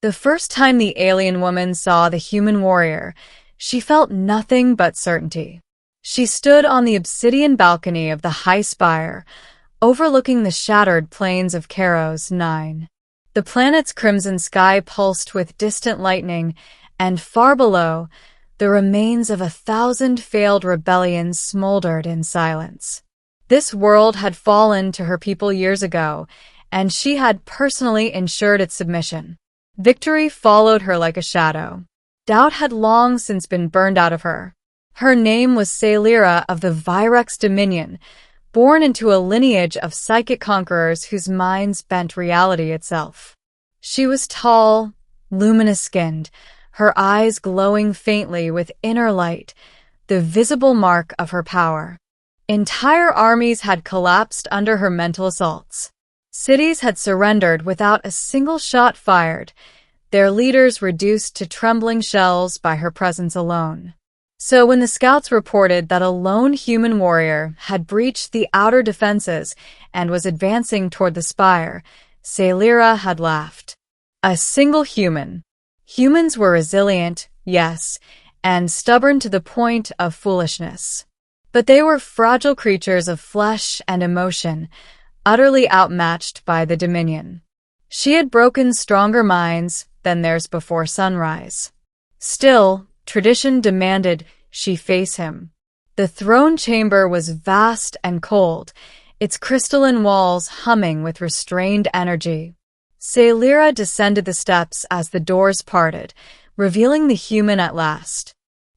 The first time the alien woman saw the human warrior, she felt nothing but certainty. She stood on the obsidian balcony of the high spire, overlooking the shattered plains of Keros 9. The planet's crimson sky pulsed with distant lightning, and far below, the remains of 1,000 failed rebellions smoldered in silence. This world had fallen to her people years ago, and she had personally ensured its submission. Victory followed her like a shadow. Doubt had long since been burned out of her. Her name was Sailira of the Virex Dominion, born into a lineage of psychic conquerors whose minds bent reality itself. She was tall, luminous-skinned, her eyes glowing faintly with inner light, the visible mark of her power. Entire armies had collapsed under her mental assaults. Cities had surrendered without a single shot fired, their leaders reduced to trembling shells by her presence alone. So when the scouts reported that a lone human warrior had breached the outer defenses and was advancing toward the spire, Sailira had laughed. A single human. Humans were resilient, yes, and stubborn to the point of foolishness. But they were fragile creatures of flesh and emotion, utterly outmatched by the Dominion. She had broken stronger minds than theirs before sunrise. Still, tradition demanded she face him. The throne chamber was vast and cold, its crystalline walls humming with restrained energy. Sailira descended the steps as the doors parted, revealing the human at last.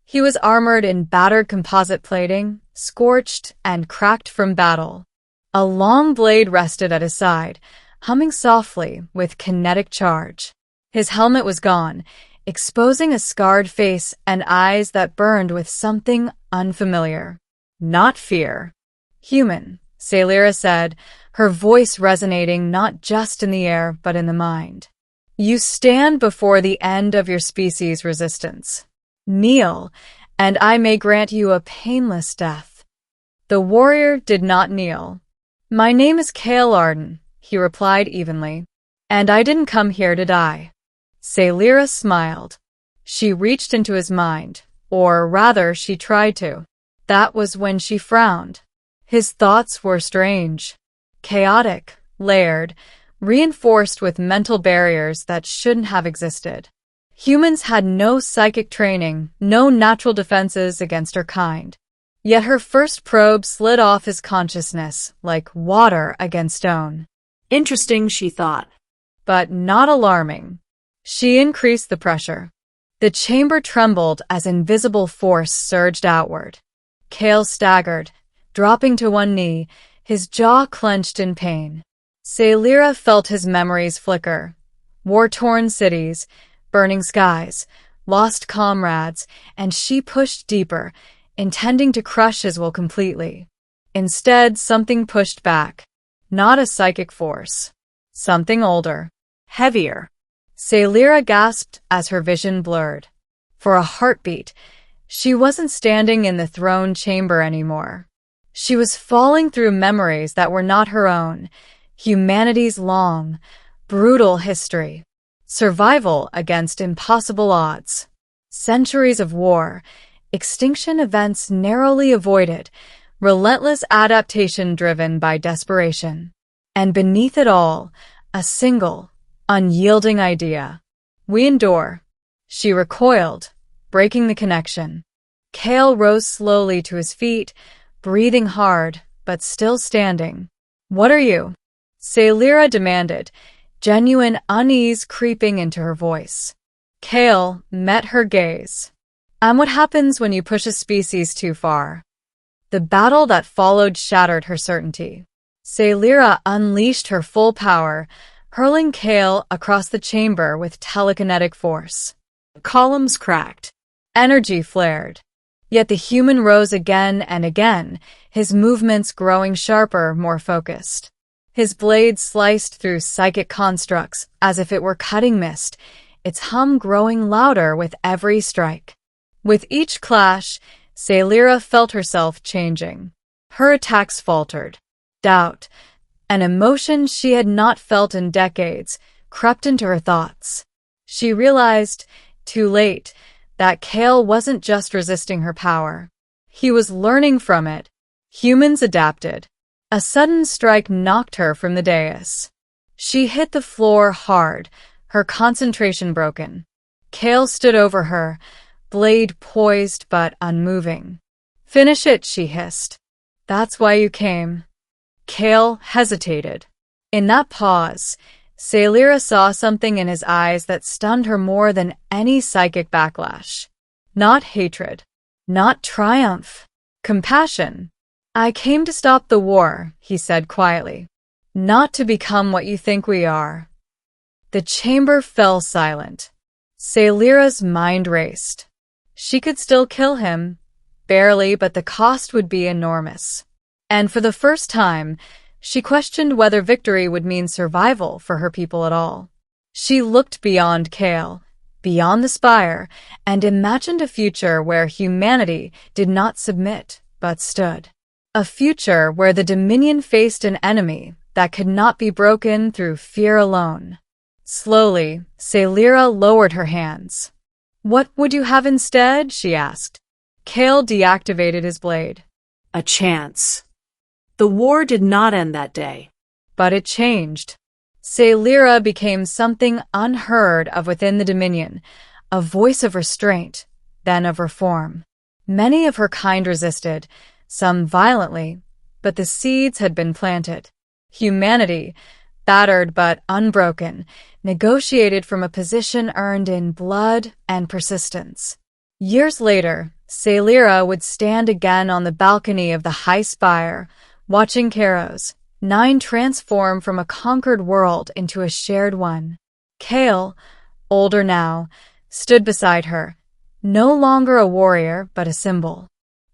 He was armored in battered composite plating, scorched and cracked from battle. A long blade rested at his side, humming softly with kinetic charge. His helmet was gone, exposing a scarred face and eyes that burned with something unfamiliar. Not fear. Human, Sailira said, her voice resonating not just in the air but in the mind. You stand before the end of your species' resistance. Kneel, and I may grant you a painless death. The warrior did not kneel. My name is Kale Arden, he replied evenly, and I didn't come here to die. Sailira smiled. She reached into his mind, or rather she tried to. That was when she frowned. His thoughts were strange, chaotic, layered, reinforced with mental barriers that shouldn't have existed. Humans had no psychic training, no natural defenses against her kind. Yet her first probe slid off his consciousness like water against stone. Interesting, she thought. But not alarming. She increased the pressure. The chamber trembled as invisible force surged outward. Kale staggered, dropping to one knee, his jaw clenched in pain. Sailira felt his memories flicker. War-torn cities, burning skies, lost comrades, and she pushed deeper, intending to crush his will completely. Instead, something pushed back. Not a psychic force. Something older. Heavier. Sailira gasped as her vision blurred. For a heartbeat, she wasn't standing in the throne chamber anymore. She was falling through memories that were not her own, humanity's long, brutal history. Survival against impossible odds. Centuries of war, extinction events narrowly avoided, relentless adaptation driven by desperation. And beneath it all, a single, unyielding idea. We endure. She recoiled, breaking the connection. Kale rose slowly to his feet, breathing hard, but still standing. What are you? Sailira demanded, genuine unease creeping into her voice. Kale met her gaze. I'm what happens when you push a species too far. The battle that followed shattered her certainty. Sailira unleashed her full power, hurling Kale across the chamber with telekinetic force. Columns cracked. Energy flared. Yet the human rose again and again, his movements growing sharper, more focused. His blade sliced through psychic constructs as if it were cutting mist, its hum growing louder with every strike. With each clash, Sailira felt herself changing. Her attacks faltered. Doubt, an emotion she had not felt in decades, crept into her thoughts. She realized, too late, that Kale wasn't just resisting her power. He was learning from it. Humans adapted. A sudden strike knocked her from the dais. She hit the floor hard, her concentration broken. Kale stood over her, blade poised but unmoving. "Finish it," she hissed. "That's why you came." Kale hesitated. In that pause, Sailira saw something in his eyes that stunned her more than any psychic backlash. Not hatred. Not triumph. Compassion. "I came to stop the war," he said quietly. "Not to become what you think we are." The chamber fell silent. Sailira's mind raced. She could still kill him. Barely, but the cost would be enormous. And for the first time, she questioned whether victory would mean survival for her people at all. She looked beyond Kale, beyond the spire, and imagined a future where humanity did not submit, but stood. A future where the Dominion faced an enemy that could not be broken through fear alone. Slowly, Sailira lowered her hands. "What would you have instead?" she asked. Kale deactivated his blade. A chance. The war did not end that day. But it changed. Sailira became something unheard of within the Dominion, a voice of restraint, then of reform. Many of her kind resisted, some violently, but the seeds had been planted. Humanity, battered but unbroken, negotiated from a position earned in blood and persistence. Years later, Sailira would stand again on the balcony of the high spire, watching Kairos, 9 transform from a conquered world into a shared one. Kale, older now, stood beside her, no longer a warrior but a symbol.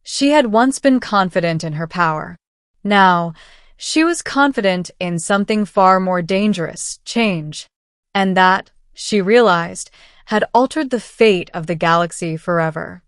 She had once been confident in her power. Now, she was confident in something far more dangerous, change. And that, she realized, had altered the fate of the galaxy forever.